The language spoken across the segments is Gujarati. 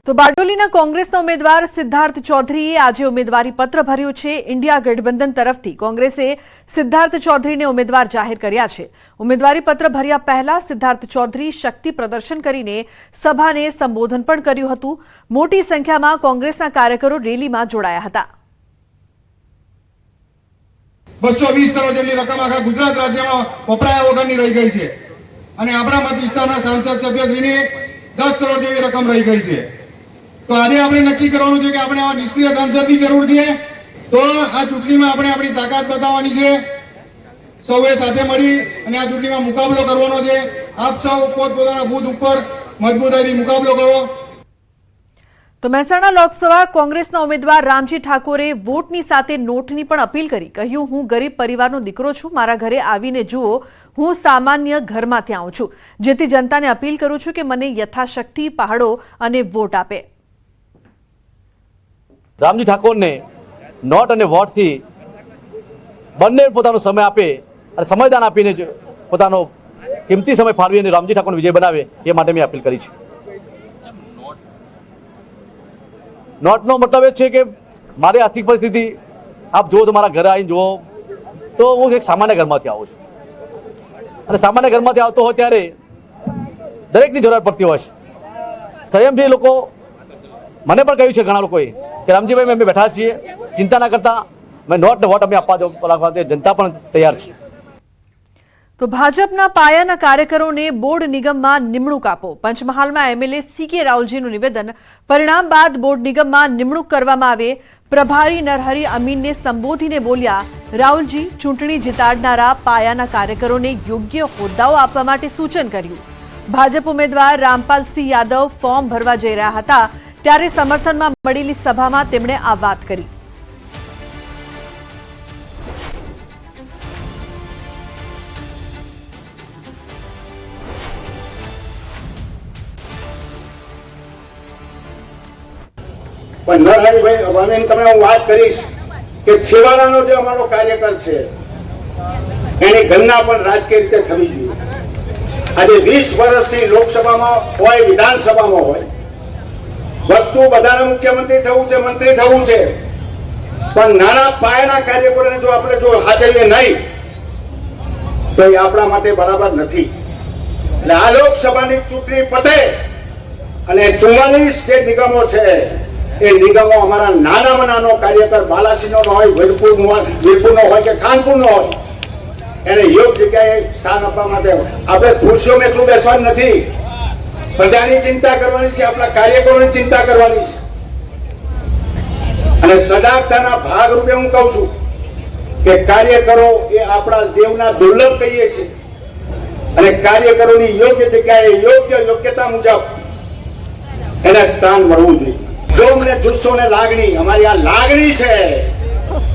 તો બારડોલીના કોંગ્રેસના ઉમેદવાર સિદ્ધાર્થ ચૌધરીએ આજે ઉમેદવારી પત્ર ભર્યું છે। ઇન્ડિયા ગઠબંધન તરફથી કોંગ્રેસે સિદ્ધાર્થ ચૌધરીને ઉમેદવાર જાહેર કર્યા છે। ઉમેદવારી પત્ર ભર્યા પહેલા સિદ્ધાર્થ ચૌધરી શક્તિ પ્રદર્શન કરીને સભાને સંબોધન પણ કર્યું હતું। મોટી સંખ્યામાં કોંગ્રેસના કાર્યકરો રેલીમાં જોડાયા હતા। 220 કરોડ જેટલી રકમ આખા ગુજરાત રાજ્યમાં વપરાયા વગરની રહી ગઈ છે અને આપણા મત વિસ્તારના સાંસદ સભ્યશ્રીને 10 કરોડ જેવી રકમ રહી ગઈ છે। तो आज આપણે નક્કી કરવાનું છે કે આપણે આ નિષ્ક્રિય સાંસદની જરૂર છે। તો આ ચૂંટણીમાં આપણે આપણી તાકાત બતાવવાની છે। સૌએ સાથે મળી અને આ ચૂંટણીમાં મુકાબલો કરવાનો છે। આપ સૌ પોતપોતાના બૂથ ઉપર મજબૂતાઈથી મુકાબલો કરો। તો મહેસાણા લોકસભા કોંગ્રેસના ઉમેદવાર રામજી ઠાકોરે વોટની સાથે નોટની પણ અપીલ કરી। કહ્યું, હું ગરીબ પરિવારનો દીકરો છું, મારા ઘરે આવીને જુઓ, હું સામાન્ય ઘરમાંથી આવું છું, જેથી જનતાને અપીલ કરું છું કે મને યથાશક્તિ પહાડો અને વોટ આપે। रामजी ठाकोर ने नोट और वोट थी बने पोतानो समय आपे और समयदान आपीने पोतानो किमती समय फाळवी अने रामजी ठाकोर विजय बनावे ये माटे मैं अपील करी छे। नोटनो मतलब है कि मारी आर्थिक परिस्थिति आप जो मारा घर आई जुओ तो हूँ एक सामान्य घरमांथी आવું છું અને સામાન્ય ઘરમાંથી આવતો હોય ત્યારે દરેકની જરૂર પડતી હોય છે। સંયમથી લોકો મને પણ કહ્યું છે ઘણા લોકોએ કે રામજી ભાઈ અમે બેઠા છીએ, चिंता ना करता, मैं नोट ने वोट अमे आपवा दो, जनता पण तैयार छे। तो भाजपना पायाना कार्यकरोने बोर्ड निगममां निमणूक आपो। पंचमहालमां एमएलए सीके राहुलजीनुं निवेदन, परिणाम बाद बोर्ड निगममां निमणूक करवामां आवे। प्रभारी नरहरी अमीनने संबोधीने बोल्या, राहुलजी चूंटणी जीताडनारा पायाना कार्यकरोने योग्य होद्दाओ आपवा माटे सूचन कर्युं। भाजप उमेदवार रामपालसिंह यादव फॉर्म भरवा जई रह्या हता ત્યારે સમર્થનમાં મળેલી સભામાં તેમણે આ વાત કરી। પણ નરહરીભાઈ અમીન તમને હું વાત કરીશ કે છેવાડાનો જે અમારો કાર્યકર છે એની ગણના પણ રાજકીય રીતે થવી જોઈએ। આજે 20 વર્ષથી લોકસભામાં હોય, વિધાનસભામાં હોય, वस्तु बधाने मुख्यमंत्री थवुं छे, मंत्री थवुं छे, पण नाना पायाना कार्यकरोने जो आपणे जो हाजरीए नहीं तो ए आपणा माटे बराबर नथी। એટલે આ લોકસભાની ચૂંટણી પતે અને 44 જે નિગમો છે એ નિગમો અમારા નાનામાં નાનો કાર્યકર બાલાસિંહનો હોય, વીરપુરનો હોય કે ખાનપુરનો હોય એને યોગ્ય જગ્યાએ સ્થાન આપવા માટે આપણે ખુરશીઓમાં એકલું બેસવાનું નથી, प्रजानी चिंता करवानी छे, अपना कार्यकरोनी चिंता करवानी छे। अने सजगताना भाग रूपे हूँ कहूं छुं के कार्यकरो ए आपणा देवना दुर्लभ कहीए छे अने कार्यकरोनी योग्य जग्याए योग्यता मुजब एने स्थान मळवुं जोईए। जो मने जुस्सो ने लागणी, अमारी आ लागणी छे,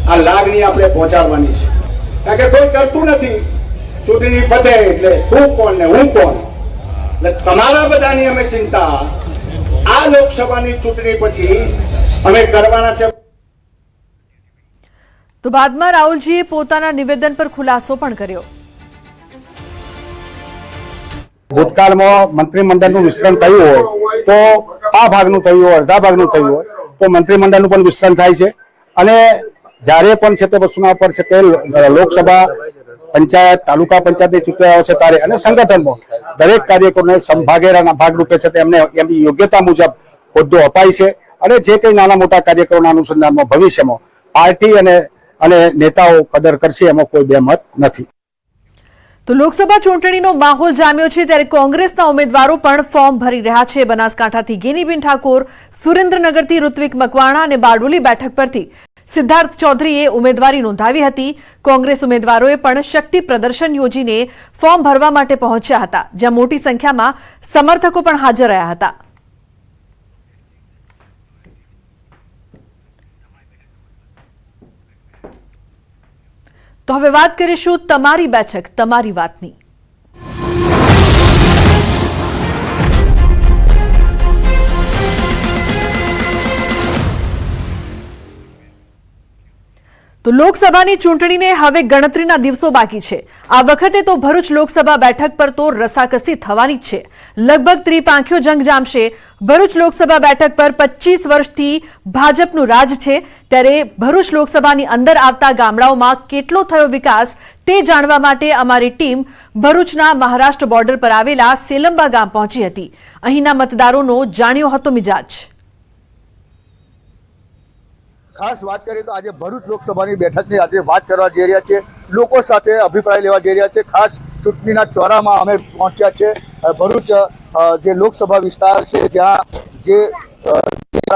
आ लागणी आपणे पहोंचाडवानी छे, कारण के कोई करतुं नथी। चूंटणी पते एटले तू कोण ने हूँ कोण, તમારા બધાની અમે ચિંતા આ લોકસભાની ચૂંટણી પછી અમે કરવાના છે। તો બાદમાં રાહુલજીએ પોતાના નિવેદન પર ખુલાસો પણ કર્યો। ભૂતકાળમાં મંત્રીમંડળનું વિસ્તરણ થયું હોય તો આ ભાગનું થયું હોય, અડધા ભાગનું થયું હોય તો મંત્રીમંડળનું પણ વિસ્તરણ થાય છે અને જ્યારે પણ છે તે વસ્તુના પર છે તે લોકસભા, पंचायत, तालुका पंचायत चूंटणियां छे त्यारे अने संगठनमां दरेक कार्यकरोने समभागीदारीना भागरूपे छे तेमने एमनी योग्यता मुजब होद्दो अपाय छे अने जे कंई नाना मोटा कार्यकरोना अनुसंधानमां भविष्यमां पार्टी अने नेताओ कदर करशे एमां कोई बेमत नथी। तो लोकसभा चूंटणीनो माहोल जाम्यो छे त्यारे कोंग्रेसना उमेदवारो पण फॉर्म भरी रह्या छे। बनासकांठाथी गेनीबेन ठाकोर, सुरेन्द्रनगरथी ऋत्विक मकवाणा अने बारडोली बेठक परथी सिद्धार्थ चौधरीए उमेदवारी नोंधावी हती। कोंग्रेस उमेदवारोए पण शक्ति प्रदर्शन योजीने फॉर्म भरवा माटे पहोंच्या हता, ज्यां मोटी संख्यामां समर्थको पण हाजर रह्या हता। तो हवे वात करीशुं तमारी बेठक तमारी वातनी। તો લોકસભાની ચૂંટણીને હવે ગણતરીના દિવસો બાકી છે। આ વખતે તો ભરૂચ લોકસભા બેઠક પર તો રસાકસી થવાની જ છે। લગભગ ત્રિપાંખ્યો જંગ જામશે। ભરૂચ લોકસભા બેઠક પર 25 વર્ષથી ભાજપનું રાજ છે, ત્યારે ભરૂચ લોકસભાની અંદર આવતા ગામડાઓમાં કેટલો થયો વિકાસ તે જાણવા માટે અમારી ટીમ ભરૂચના મહારાષ્ટ્ર બોર્ડર પર આવેલા સેલંબા ગામ પહોંચી હતી. અહીંના મતદારોનો જાણ્યો હતો મિજાજ. ખાસ વાત કરીએ તો આજે ભરૂચ લોકસભાની બેઠકની આજે વાત કરવા જઈ રહ્યા છે, લોકો સાથે અભિપ્રાય લેવા જઈ રહ્યા છે. ખાસ ચૂંટણીના ચોરામાં અમે પહોંચ્યા છે. ભરૂચ જે લોકસભા વિસ્તાર છે, જ્યાં જે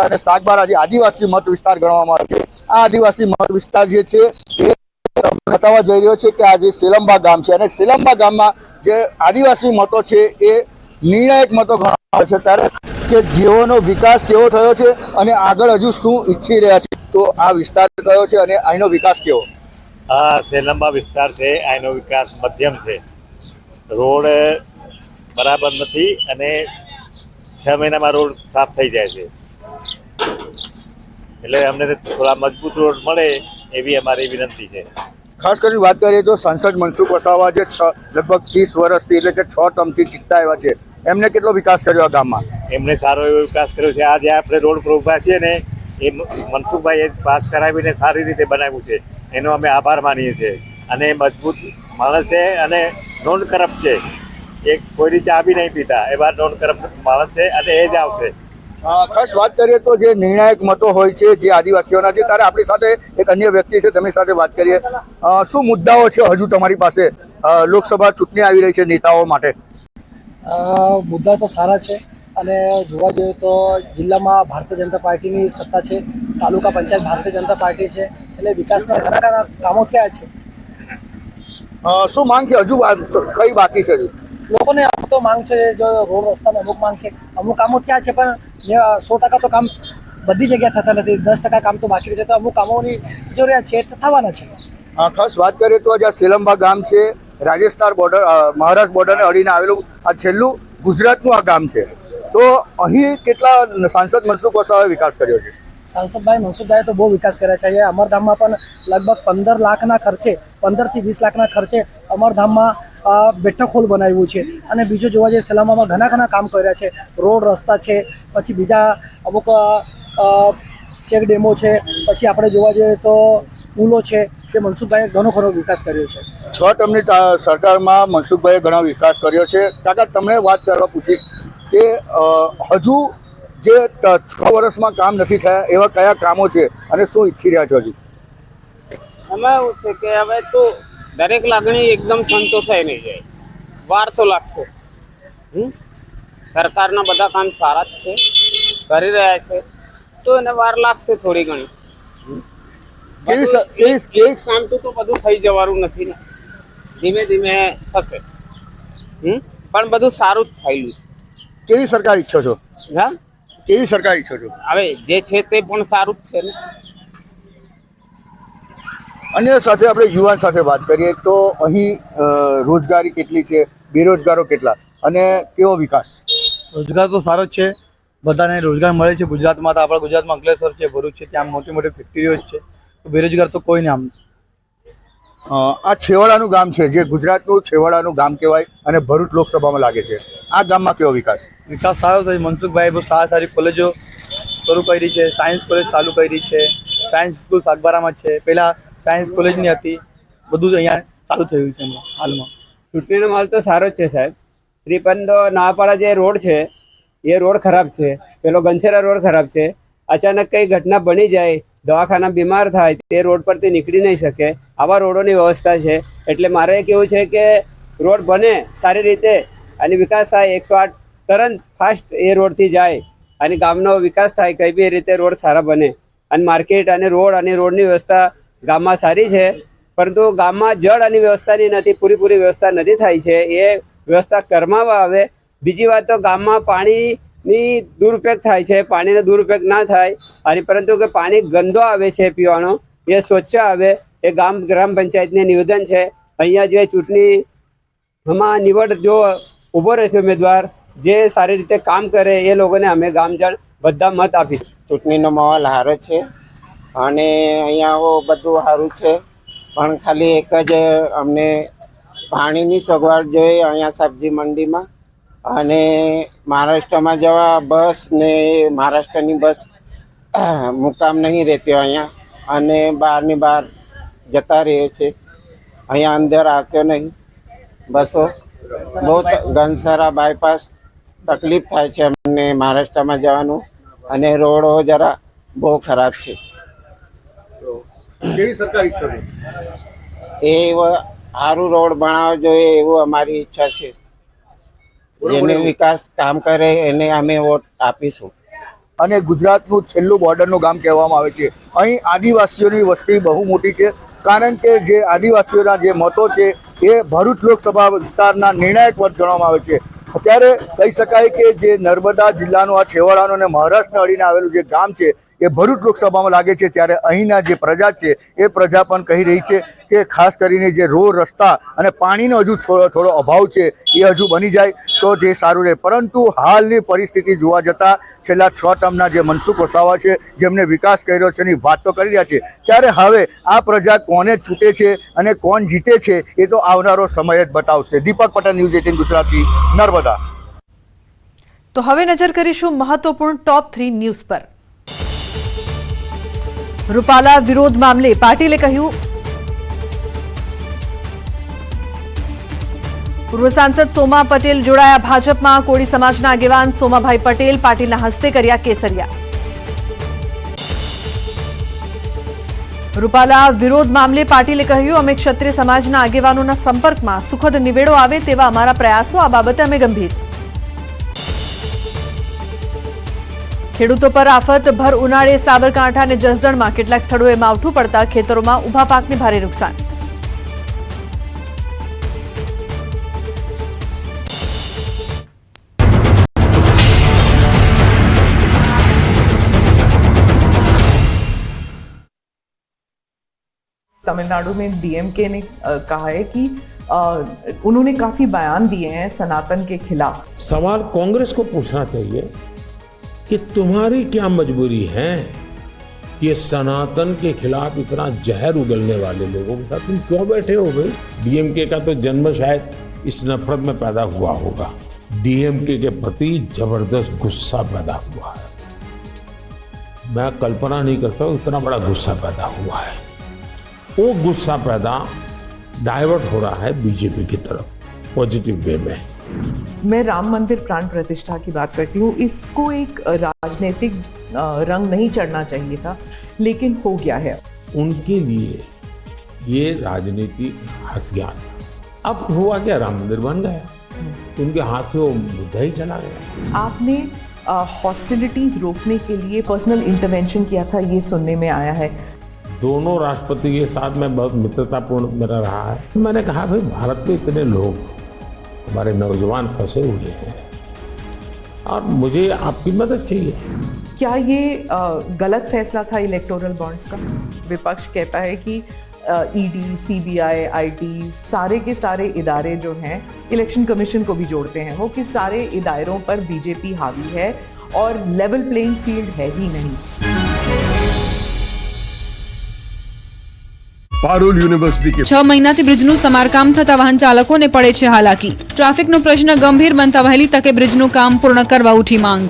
અને સાગબારા જે આદિવાસી મત વિસ્તાર ગણવામાં આવે છે, આ આદિવાસી મત વિસ્તાર જે છે એ બતાવવા જઈ રહ્યો છે કે આ જે સેલંબા ગામ છે, અને સેલંબા ગામમાં જે આદિવાસી મતો છે એ નિર્ણાયક મતો ગણવામાં આવે છે. ત્યારે કે જેઓનો વિકાસ કેવો થયો છે અને આગળ હજુ શું ઈચ્છી રહ્યા છે, તો આ વિસ્તાર કયો છે અને અહીંનો વિકાસ કેવો? આ સેલંબા વિસ્તાર છે, અહીંનો વિકાસ મધ્યમ છે. રોડ બરાબર નથી અને 6 મહિનામાં રોડ સાફ થઈ જાય છે, એટલે અમને થોડા મજબૂત રોડ મળે એવી અમારી વિનંતી છે. ખાસ કરીને વાત કરીએ તો સાંસદ મનસુખ વસાવા જે લગભગ 30 વર્ષથી એટલે કે 6 ટર્મથી જીતતા આવ્યા છે, એમને કેટલો વિકાસ કર્યો આ ગામમાં? એમને સારો એવો વિકાસ કર્યો છે. આજે આપણે રોડ પર ઊભા છીએ ને, એ મનસુખભાઈએ પાસ કરાવીને સારી રીતે બનાવ્યું છે, એનો અમે આભાર માનીએ છીએ. અને મજબૂત માણસ છે અને નોન કરપ્ટ છે, એક કોઈની ચા બી નહીં પીતા એવા નોન કરપ્ટ માણસ છે, અને એ જ આવશે. ખાસ વાત કરીએ તો જે નિર્ણાયક મતો હોય છે જે આદિવાસીઓના છે, ત્યારે આપણી સાથે એક અન્ય વ્યક્તિ છે, તેમની સાથે વાત કરીએ. શું મુદ્દાઓ છે હજુ તમારી પાસે? લોકસભા ચૂંટણી આવી રહી છે નેતાઓ માટે. મુદ્દા તો સારા છે, અને જોવા જોઈએ તો જિલ્લામાં ભારતીય જનતા પાર્ટીની સત્તા છે, તાલુકા પંચાયત ભારતીય જનતા પાર્ટી છે, એટલે વિકાસના ઘણા કામો થયા છે. શું માંગ છે હજુ? કઈ બાકી છે હજુ? લોકોને અમુક તો માંગ છે, જો રોડ રસ્તાની અમુક માંગ છે, અમુક કામો થયા છે, પણ 100% તો કામ બધી જગ્યાએ થતા નથી. 10% કામ તો બાકી છે, તો અમુક કામોની જરૂરિયાત છે, તો થવાના છે. ખાસ વાત કરીએ તો જ્યાં સેલંબા ગામ છે, રાજસ્થાન બોર્ડર મહારાષ્ટ્ર બોર્ડરને અડીને આવેલું આ છેલ્લું ગુજરાતનું આ ગામ છે, તો અહીં કેટલા સાંસદ મનસુખ વસાવાએ વિકાસ કર્યો છે? સાંસદભાઈ મનસુખભાઈએ તો બહુ વિકાસ કર્યા છે. અહીંયા અમરધામમાં પણ લગભગ 15 લાખના ખર્ચે, 15 થી 20 લાખના ખર્ચે અમરધામમાં બેઠક હોલ બનાવ્યું છે. અને બીજું જોવા જઈએ સેલામામાં ઘણા કામ કર્યા છે. રોડ રસ્તા છે, પછી બીજા અમુક ચેક ડેમો છે, પછી આપણે જોવા જઈએ તો પુલો છે, કે મનસુખભાઈએ ઘણો ખરો વિકાસ કર્યો છે. 6 ટર્મની સરકારમાં મનસુખભાઈએ ઘણો વિકાસ કર્યો છે. કાકા, તમને વાત કરવા પૂછીશ કે હજુ જે 6 વર્ષમાં કામ નથી થયા એવા કયા કામો છે અને શું ઈચ્છી રહ્યા છો હજુ? એમાં એવું છે કે હવે તો દરેક લાગણી એકદમ સંતોષાઈ નહીં જાય, વાર તો લાગશે. સરકારના બધા કામ સારા જ છે, કરી રહ્યા છે, તો એને વાર લાગશે થોડી ઘણી. એક સામટું તો બધું થઈ જવાનું નથી ને, ધીમે ધીમે થશે. પણ બધું સારું જ થયેલું છે. કેવી સરકાર ઈચ્છો છો? હા, કેવી સરકાર ઈચ્છો છો? હવે જે છે તે પણ સારું જ છે ને. અન્ય સાથે આપણે યુવાન સાથે વાત કરીએ તો અહીં રોજગારી કેટલી છે, બેરોજગારો કેટલા, અને કેવો વિકાસ? રોજગાર તો સારો જ છે, બધાને રોજગાર મળે છે. ગુજરાતમાં તો આપણા ગુજરાતમાં અંકલેશ્વર છે, ભરૂચ છે, ત્યાં મોટી મોટી ફેક્ટરીઓ જ છે, તો બેરોજગાર તો કોઈ નહીં. આ છેવાડાનું ગામ છે, જે ગુજરાતનું છેવાડાનું ગામ કહેવાય અને ભરૂચ લોકસભામાં લાગે છે, આ ગામમાં કેવો વિકાસ? વિકાસ સારો થયો. મનસુખભાઈ બહુ સારી કોલેજો શરૂ કરી છે. સાયન્સ કોલેજ ચાલુ કરી છે, સાયન્સ સ્કૂલ સાગબારામાં છે, પહેલાં સાયન્સ કોલેજની હતી, બધું જ અહીંયા ચાલુ થયું છે હાલમાં. ચૂંટણીનો માલ તો સારો જ છે સાહેબ. શ્રીપંદો નવાપાડા જે રોડ છે એ રોડ ખરાબ છે, પેલો ગંછેરા રોડ ખરાબ છે. અચાનક કંઈ ઘટના બની જાય, દવાખાના બીમાર થાય, તે રોડ પરથી નીકળી નહીં શકે, આવા રોડોની વ્યવસ્થા છે. એટલે મારે કેવું છે કે રોડ બને સારી રીતે અને વિકાસ થાય, 108 તરત ફાસ્ટ એ રોડથી જાય અને ગામનો વિકાસ થાય, કઈ બી રીતે રોડ સારા બને. અને માર્કેટ અને રોડની વ્યવસ્થા ગામમાં સારી છે, પરંતુ ગામમાં જળ અને વ્યવસ્થાની નથી, પૂરી વ્યવસ્થા નથી થાય છે. એ વ્યવસ્થા કરવામાં આવે. બીજી વાત તો ગામમાં પાણીની દુરુપયોગ થાય છે, પાણીનો દુરુપયોગ ના થાય. અને પરંતુ કે પાણી ગંદો આવે છે પીવાનો, એ સ્વચ્છ આવે, એ ગ્રામ પંચાયતને નિવેદન છે. અહીંયા જે ચૂંટણીમાં નિવડ જો ઊભો રહેશે ઉમેદવાર જે સારી રીતે કામ કરે, એ લોકોને અમે ગામજન બધા મત આપીશ. ચૂંટણીનો માહોલ સારો છે અને અહીંયા બધું સારું છે, પણ ખાલી એક જ અમને પાણીની સગવડ જોઈએ અહીંયા સબ્જી મંડીમાં, અને મહારાષ્ટ્રમાં જવા બસ ને મહારાષ્ટ્રની બસ મુકામ નહીં રહેતી અહીંયા અને બહારની બહાર જતા રહે છે. અહીંયા અંદર આવતો નહીં બસો. બહુ ઘનસરા બાયપાસ તકલીફ થાય છે અમને મહારાષ્ટ્રમાં જવાનું અને રોડો જરા બહુ ખરાબ છે. કેવી સરકાર ઈચ્છો છો? એ સારું રોડ બનાવવો જોઈએ એવું અમારી ઈચ્છા છે. જેને વિકાસ કામ કરે એને અમે વોટ આપીશું. અને ગુજરાતનું છેલ્લું બોર્ડરનું ગામ કહેવામાં આવે છે. અહીં આદિવાસીઓની વસ્તી બહુ મોટી છે, કારણ કે જે આદિવાસીઓના જે મતો છે એ ભરૂચ લોકસભા વિસ્તારના નિર્ણાયક મત ગણવામાં આવે છે. અત્યારે કહી શકાય કે જે નર્મદા જિલ્લાનું આ છેવાડાનું અને મહારાષ્ટ્રને અડીને આવેલું જે ગામ છે એ ભરૂચ લોકસભામાં લાગે છે. ત્યારે અહીંના જે પ્રજા છે એ પ્રજા પણ કહી રહી છે કે ખાસ કરીને જે રોડ રસ્તા અને પાણીનો હજુ થોડો અભાવ છે એ હજુ બની જાય તો જે સારું રહે. પરંતુ હાલની પરિસ્થિતિ જોવા જતાં છેલ્લા 6 ટર્મના જે મનસુખ વસાવા છે જેમને વિકાસ કર્યો છે એની વાત તો કરી રહ્યા છે, ત્યારે હવે આ પ્રજા કોને છૂટે છે અને કોણ જીતે છે એ તો આવનારો સમય જ બતાવશે. દીપક પટેલ, ન્યૂઝ 18 ગુજરાતી, નર્મદા. તો હવે નજર કરીશું મહત્વપૂર્ણ ટોપ 3 ન્યૂઝ પર. રૂપાલા વિરોધ મામલે પાટીલે કહ્યું, પૂર્વ સાંસદ સોમા પટેલ જોડાયા ભાજપમાં. કોળી સમાજના આગેવાન સોમાભાઈ પટેલ પાટીલના હસ્તે કર્યા કેસરિયા. રૂપાલા વિરોધ મામલે પાટીલે કહ્યું, અમે ક્ષત્રિય સમાજના આગેવાનોના સંપર્કમાં સુખદ નિવેડો આવે તેવા અમારા પ્રયાસો. આ બાબતે અમે ગંભીર. ખેડૂતો પર આફત. ભર ઉનાળે સાબરકાંઠા અને જસદણમાં કેટલાક સ્થળોએ માવઠું પડતા ખેતરોમાં ઊભા પાકને ભારે નુકસાન. तमिलनाडु में डीएमके ने कहा है कि उन्होंने काफी बयान दिए हैं सनातन के खिलाफ. सवाल कांग्रेस को पूछना चाहिए कि तुम्हारी क्या मजबूरी है कि सनातन के खिलाफ इतना जहर उगलने वाले लोगों के साथ तुम क्यों बैठे हो भाई? डीएमके का तो जन्म शायद इस नफरत में पैदा हुआ होगा. डीएमके के प्रति जबरदस्त गुस्सा पैदा हुआ है. मैं कल्पना नहीं करता इतना बड़ा गुस्सा पैदा हुआ है. वो गुस्सा पैदा डाइवर्ट हो रहा है बीजेपी की तरफ पॉजिटिव वे में. मैं राम मंदिर प्राण प्रतिष्ठा की बात करती हूँ. इसको एक राजनीतिक रंग नहीं चढ़ना चाहिए था, लेकिन हो गया है. उनके लिए ये राजनीति हथियार था. अब हुआ क्या, राम मंदिर बन गया, उनके हाथ से वो मुद्दा ही चला गया. आपने हॉस्टिलिटीज रोकने के लिए पर्सनल इंटरवेंशन किया था, ये सुनने में आया है. दोनों राष्ट्रपति के साथ में बहुत मित्रतापूर्ण मेरा रहा है. मैंने कहा भाई भारत में इतने लोग हमारे नौजवान फंसे हुए हैं और मुझे आपकी मदद चाहिए. क्या ये गलत फैसला था इलेक्टोरल बॉन्ड्स का? विपक्ष कहता है कि ईडी, सीबीआई, आईटी सारे के सारे इदारे जो हैं, इलेक्शन कमीशन को भी जोड़ते हैं वो, कि सारे इदारों पर बीजेपी हावी है और लेवल प्लेइंग फील्ड है ही नहीं. પારુલ યુનિવર્સિટી કે 6 મહિનાથી બ્રિજનું સમારકામ થતા વાહન ચાલકોને પડે છે હાલાકી. ટ્રાફિકનો પ્રશ્ન ગંભીર બનતા વહેલી તકે બ્રિજનું કામ પૂર્ણ કરવા ઉઠી માંગ.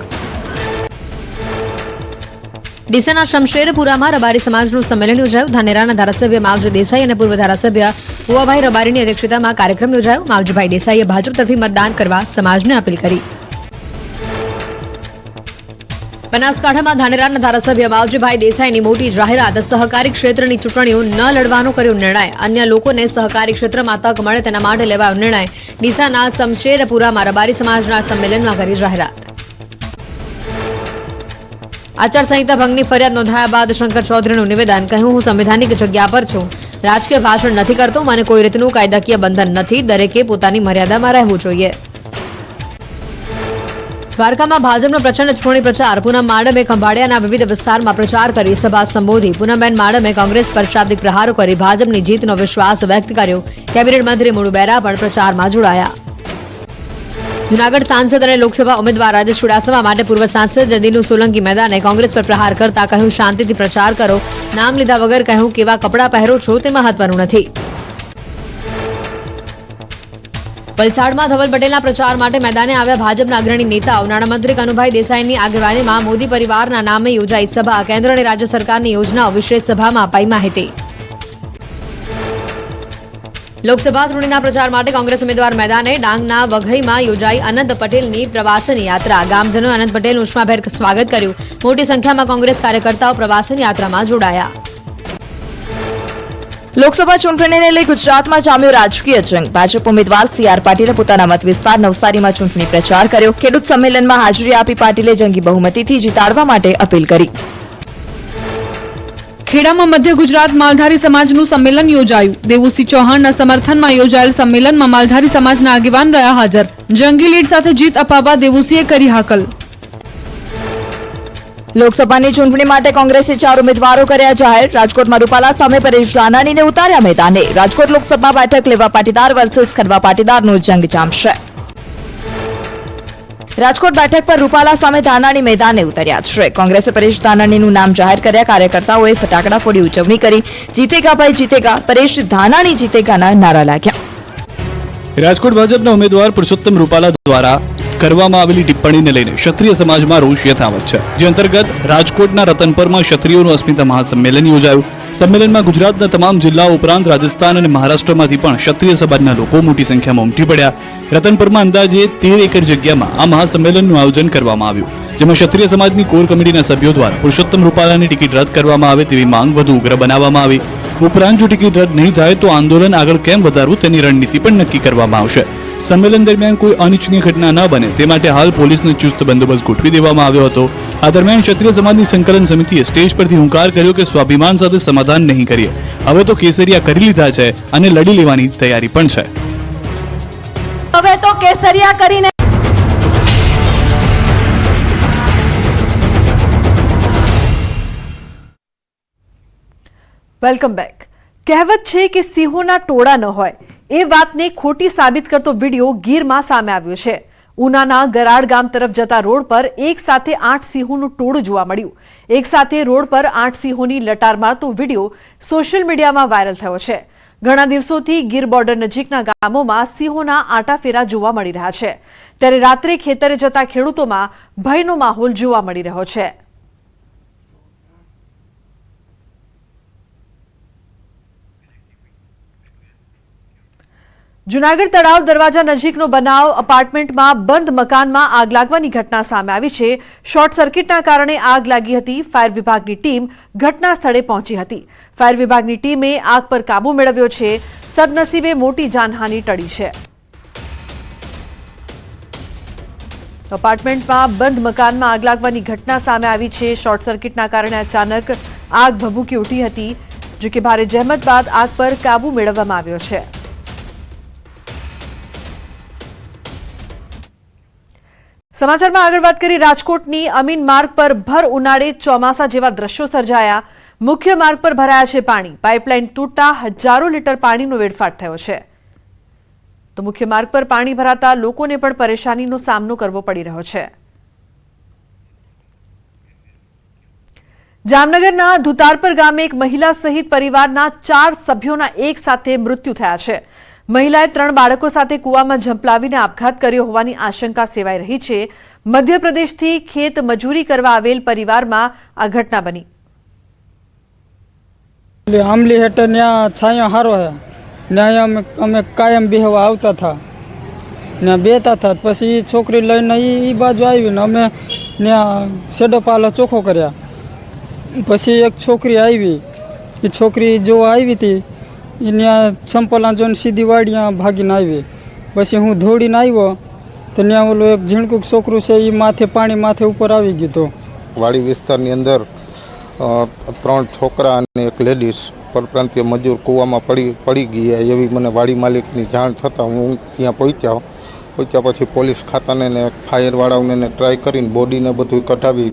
ડીસાના શમશેરપુરામાં રબારી સમાજનું સંમેલન યોજાયું. ધાનેરાના ધારાસભ્ય માવજી દેસાઈ અને પૂર્વ ધારાસભ્ય ભુવાભાઈ રબારીની અધ્યક્ષતામાં કાર્યક્રમ યોજાયો. માવજીભાઈ દેસાઈએ ભાજપ તરફી મતદાન કરવા સમાજને અપીલ કરી. બનાસકાંઠામાં ધાનેરાના ધારાસભ્ય માવજીભાઈ દેસાઈની મોટી જાહેરાત. સહકારી ક્ષેત્રની ચૂંટણીઓ ન લડવાનો કર્યો નિર્ણય. અન્ય લોકોને સહકારી ક્ષેત્રમાં તક મળે તેના માટે લેવાયો નિર્ણય. ડીસાના શમશેરપુરામાં રબારી સમાજના સંમેલનમાં કરી જાહેરાત. આચારસંહિતા ભંગની ફરિયાદ નોંધાયા બાદ શંકર ચૌધરીનું નિવેદન. કહ્યું, હું સંવિધાનિક જગ્યા પર છું, રાજકીય ભાષણ નથી કરતો, મને કોઈ રીતનું કાયદાકીય બંધન નથી, દરેકે પોતાની મર્યાદામાં રહેવું જોઈએ. દ્વારકામાં ભાજપનો પ્રચંડ ચૂંટણી પ્રચાર. પૂનમ માડમે ખંભાળિયાના વિવિધ વિસ્તારમાં પ્રચાર કરી સભા સંબોધી. પૂનમબેન માડમે કોંગ્રેસ પર શાબ્દિક પ્રહારો કરી ભાજપની જીતનો વિશ્વાસ વ્યક્ત કર્યો. કેબિનેટ મંત્રી મુળુ બેરા પણ પ્રચારમાં જોડાયા. જૂનાગઢ સાંસદ અને લોકસભા ઉમેદવાર રાજેશ ચુડાસમા માટે પૂર્વ સાંસદ દિનુ સોલંકી મેદાને કોંગ્રેસ પર પ્રહાર કરતા કહ્યું, શાંતિથી પ્રચાર કરો, નામ લીધા વગર કહ્યું કેવા કપડાં પહેરો છો તે મહત્વનું નથી. વલસાડમાં ધવલ પટેલના પ્રચાર માટે મેદાને આવ્યા ભાજપના અગ્રણી નેતાઓ. નાણામંત્રી કનુભાઈ દેસાઈની આગેવાનીમાં મોદી પરિવારના નામે યોજાઈ સભા. કેન્દ્ર અને રાજ્ય સરકારની યોજનાઓ વિશે સભામાં અપાઈ માહિતી. લોકસભા ચૂંટણીના પ્રચાર માટે કોંગ્રેસ ઉમેદવાર મેદાને. ડાંગના વઘઈમાં યોજાઈ અનંત પટેલની પ્રવાસન યાત્રા. ગામજનોએ અનંત પટેલનું ઉષ્માભેર સ્વાગત કર્યું. મોટી સંખ્યામાં કોંગ્રેસ કાર્યકર્તાઓ પ્રવાસન યાત્રામાં જોડાયા. લોકસભા ચૂંટણીને લઈ ગુજરાતમાં જામ્યો રાજકીય જંગ. ભાજપ ઉમેદવાર સી.આર. પાટીલે પોતાના મત વિસ્તાર નવસારીમાં ચૂંટણી પ્રચાર કર્યો. ખેડૂત સંમેલનમાં હાજરી આપી પાટીલે જંગી બહુમતીથી જીતાડવા માટે અપીલ કરી. ખેડામાં મધ્ય ગુજરાત માલધારી સમાજનું સંમેલન યોજાયું. દેવુસિંહ ચૌહાણના સમર્થનમાં યોજાયેલ સંમેલનમાં માલધારી સમાજના આગેવાન રહ્યા હાજર. જંગી લીડ સાથે જીત અપાવવા દેવુસિંહે કરી હાકલ. લોકસભાની ચૂંટણી માટે કોંગ્રેસે 4 ઉમેદવારો કર્યા જાહેર. રાજકોટમાં રૂપાલા સામે પરેશ ધાનાણીને ઉતાર્યા મેદાને. રાજકોટ લોકસભા બેઠક લેવા પાટીદાર વર્સેસ ખરવા પાટીદારનો જંગ જામશે. રાજકોટ બેઠક પર રૂપાલા સામે ધાનાણી મેદાને ઉતર્યા છે. કોંગ્રેસે પરેશ ધાનાણીનું નામ જાહેર કર્યા. કાર્યકર્તાઓએ ફટાકડા ફોડી ઉજવણી કરી. જીતેગા ભાઈ જીતેગા, પરેશ ધાનાણી જીતેગાના નારા લાગ્યા. રાજકોટ ભાજપના ઉમેદવાર પુરુષોત્તમ રૂપાલા દ્વારા કરવામાં આવેલી ટિપ્પણીને લઈને ક્ષત્રિય સમાજમાં રોષ યથાવત છે. જે અંતર્ગત રાજકોટના રતનપરમાં ક્ષત્રિયોનું અસ્મિતા મહાસંમેલન યોજાયું. સંમેલનમાં ગુજરાતના તમામ જિલ્લાઓ ઉપરાંત રાજસ્થાન અને મહારાષ્ટ્રમાંથી પણ ક્ષત્રિય સમાજના લોકો મોટી સંખ્યામાં ઉમટી પડ્યા. રતનપરમાં અંદાજે 13 એકર જગ્યામાં આ મહાસંમેલનનું આયોજન કરવામાં આવ્યું. જેમાં ક્ષત્રિય સમાજની કોર કમિટીના સભ્યો દ્વારા પુરુષોત્તમ રૂપાલાની ટિકિટ રદ કરવામાં આવે તેવી માંગ વધુ ઉગ્ર બનાવવામાં આવી. ઉપરાંત જો ટિકિટ રદ નહીં થાય તો આંદોલન આગળ કેમ વધારવું તેની રણનીતિ પણ નક્કી કરવામાં આવશે. સંમેલન દરમિયાન કોઈ અનિચ્છનીય ઘટના ન બને તે માટે હાલ પોલીસનો ચુસ્ત બંદોબસ્ત ગોઠવી દેવામાં આવ્યો હતો. આ દરમિયાન ક્ષત્રિય સમાજની સંકલન સમિતિએ સ્ટેજ પરથી હુંકાર કર્યો કે સ્વાભિમાન સાથે સમાધાન નહીં કરીએ. હવે તો કેસરિયા કરી લીધા છે અને લડી લેવાની તૈયારી પણ છે. હવે તો કેસરિયા કરીને વેલકમ બેક. કહેવત છે કે સિંહોના ટોળા ન હોય એ વાતને ખોટી સાબિત કરતો વિડીયો ગીરમાં સામે આવ્યો છે. ઉનાના ગરાડ ગામ તરફ જતા રોડ પર એક સાથે 8 સિંહોનું ટોળું જોવા મળ્યું. એક સાથે રોડ પર 8 સિંહોની લટાર મારતો વિડીયો સોશિયલ મીડિયામાં વાયરલ થયો છે. ઘણા દિવસોથી ગીર બોર્ડર નજીકના ગામોમાં સિંહોના આટાફેરા જોવા મળી રહ્યા છે. ત્યારે રાત્રે ખેતરે જતા ખેડૂતોમાં ભયનો માહોલ જોવા મળી રહ્યો છે. જૂનાગઢ તળાવ દરવાજા નજીકનો બનાવ. અપાર્ટમેન્ટમાં બંધ મકાનમાં આગ લાગવાની ઘટના સામે આવી છે. શોર્ટ સર્કિટના કારણે આગ લાગી હતી. ફાયર વિભાગની ટીમ ઘટના સ્થળે પહોંચી હતી. ફાયર વિભાગની ટીમે આગ પર કાબુ મેળવ્યો છે. સદનસીબે મોટી જાનહાનિ ટળી છે. અપાર્ટમેન્ટમાં બંધ મકાનમાં આગ લાગવાની ઘટના સામે આવી છે. શોર્ટ સર્કિટના કારણે અચાનક આગ ભભૂકી ઉઠી હતી. જો કે ભારે જહેમત બાદ આગ પર કાબુ મેળવવામાં આવ્યો છે. સમાચારમાં આગળ વાત કરી રાજકોટની અમીન માર્ગ પર ભર ઉનાળે ચોમાસા જેવા દ્રશ્યો સર્જાયા. મુખ્ય માર્ગ પર ભરાયા છે પાણી. પાઇપલાઇન તૂટતા હજારો લીટર પાણીનો વેડફાટ થયો છે. તો મુખ્ય માર્ગ પર પાણી ભરાતા લોકોને પણ પરેશાનીનો સામનો કરવો પડી રહ્યો છે. જામનગરના ધુતારપર ગામે એક મહિલા સહિત પરિવારના 4 સભ્યોના એક સાથે મૃત્યુ થયા છે. મહિલાએ 3 બાળકો સાથે કૂવામાં ઝંપલાવીને આપઘાત કર્યો હોવાની આશંકા સેવાઈ રહી છે. મધ્યપ્રદેશથી ખેત મજૂરી કરવા આવેલ પરિવારમાં આ ઘટના બની. આમલી હેઠળ ત્યાં છાંયો સારો છે. ત્યાં અમે કાયમ બેહવા આવતા હતા, ત્યાં બેતા હતા. પછી છોકરી લઈને એ બાજુ આવીને અમે ત્યાં શેડો પાલો ચોખ્ખો કર્યા. પછી એક છોકરી આવી, એ છોકરી જોવા આવી હતી. ત્યાં સંપલા જોઈને સીધી વાડીયા ભાગીને આવી. પછી હું દોડીને આવ્યો તો ત્યાં ઓલું એક ઝીણકું છોકરું છે એ માથે પાણી માથે ઉપર આવી ગયું હતું. વાડી વિસ્તારની અંદર 3 છોકરા અને એક લેડીઝ પરપ્રાંતીય મજૂર કૂવામાં પડી ગયા એવી મને વાડી માલિકની જાણ થતાં હું ત્યાં પહોંચ્યા પછી પોલીસ ખાતાને ને ફાયરવાળાઓને ટ્રાય કરીને બોડીને બધું કઢાવી